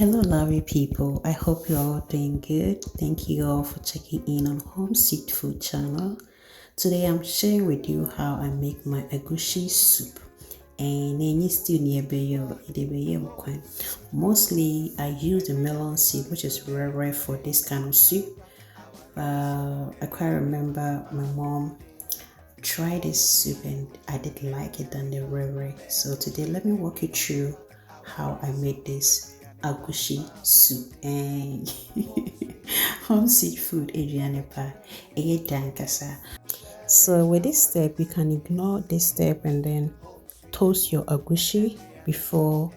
Hello, lovely people. I hope you're all doing good. Thank you all for checking in on Home Seed Food channel. Today, I'm sharing with you how I make my egusi soup. And then you still near mostly I use the melon seed, which is rare for this kind of soup. I quite remember my mom tried this soup and I did like it than the rare. So today, let me walk you through how I made this agushi soup and home seafood Adriana pa dankasa. So with this step, you can ignore this step and then toast your agushi before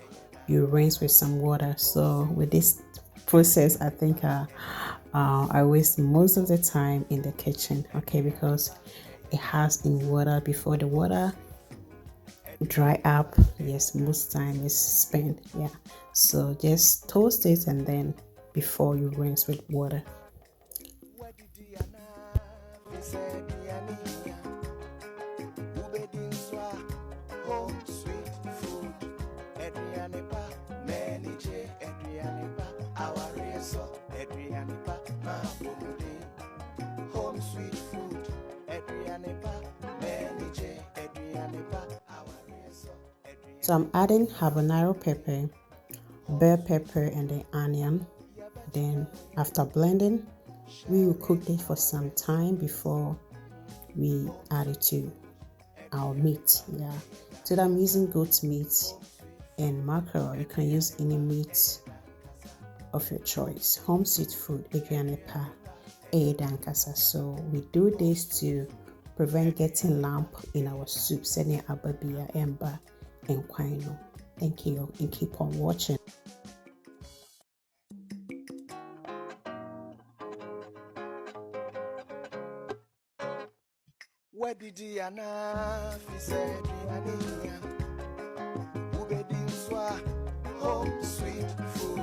you rinse with some water. So with this process, I think I waste most of the time in the kitchen, okay, because it has in water before the water dry up. Yes, most time is spent. Yeah, so just toast it and then before you rinse with water. Home sweet food, So I'm adding habanero pepper, bell pepper, and the onion. Then after blending, we will cook it for some time before we add it to our meat. Yeah, so I'm using goat meat and mackerel. You can use any meat of your choice. Home sweet food, Adriana pa dankasa. So we do this to prevent getting lump in our soup. Sending ababia emba and quino. Thank you and keep on watching. Where did Diana said home sweet food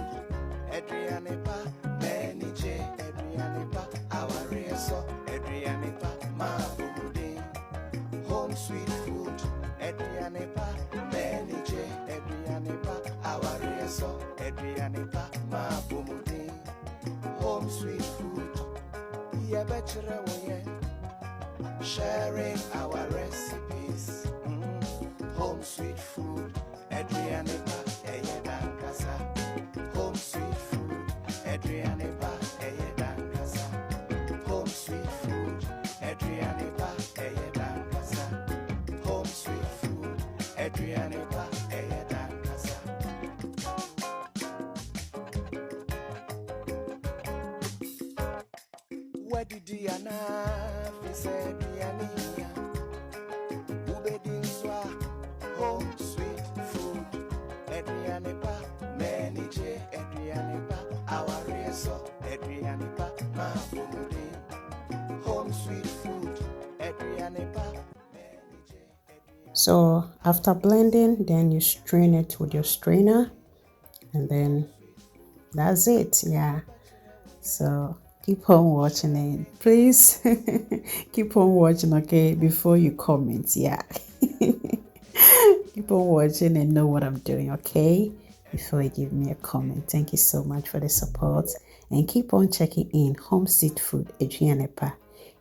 Adrianepa Menije Adrianepa our reso Adrianepa Mabudi home sweet food Adrianepa Menije Adrianepa our reso Adrianepa Mabudi home sweet food Yabachra sharing our recipes. Home sweet food, Adrianepa, Dankasa. Home sweet food, Adrianepa, Dankasa. Home sweet food, Adrianepa, Dankasa. Home sweet food, Adrianepa, Dankasa. Where did Diana said home sweet food Adrianepa Menije Adrianepa our reso Adrianepa Mabudi home sweet food Adrianepa. So after blending, then you strain it with your strainer and then that's it. Yeah, so keep on watching it, please. Keep on watching, okay, before you comment. Yeah. Keep on watching and know what I'm doing, okay, before you give me a comment. Thank you so much for the support and keep on checking in Home Seed Food Adrianepa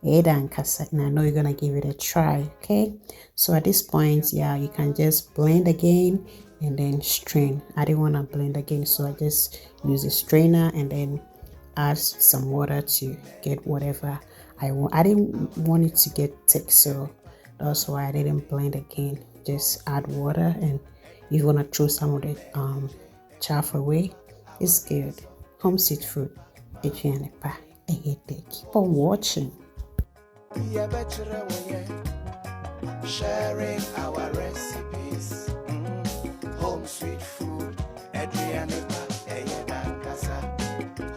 and I know you're gonna give it a try, okay. So at this point, yeah, you can just blend again and then strain. I didn't want to blend again, so I just use a strainer and then add some water to get whatever I want. I didn't want it to get thick, so that's why I didn't blend again. Just add water, and you want to throw some of the chaff away. It's good. Home seed food. Adrianepa. Keep on watching. Sharing our recipes. Home sweet food. Adrianepa.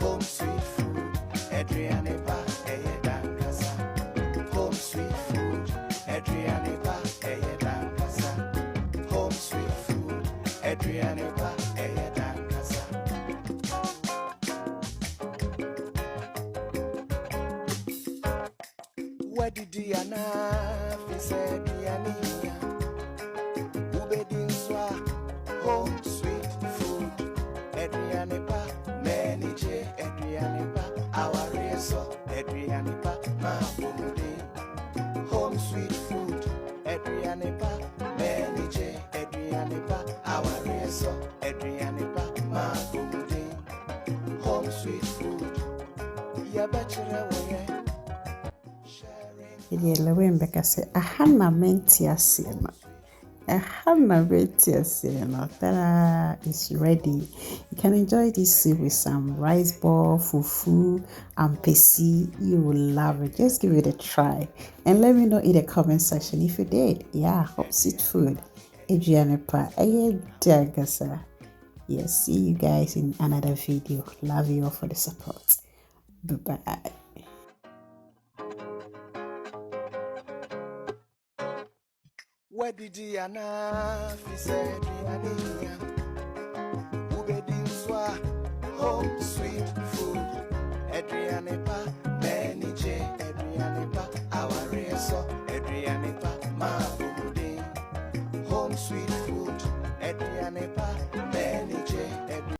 Home sweet food, Adrianepa, Dankasa. Home sweet food, Adrianepa, Dankasa. Home sweet food, Adrianepa, Dankasa. Where did Diana said Diania? Ubedinswa, home sweet food, Adrianepa. sweet food. Yeah, bachelor, sharing. Idi elewe mbeka say ahana menti asiema. Ahana menti asiema. Tada is ready. You can enjoy this soup with some rice ball, fufu, and pesi. You will love it. Just give it a try. And let me know in the comment section if you did. Yeah, hot sweet food. Adriana Pa. Yes, see you guys in another video. Love you all for the support. Bye-bye. What did he enough? He said, Ubedi swa home sweet food. Adrianepa, Benny J, Adrianepa, our reso, Adrianepa, ma home sweet food. Adrianepa, Benny J.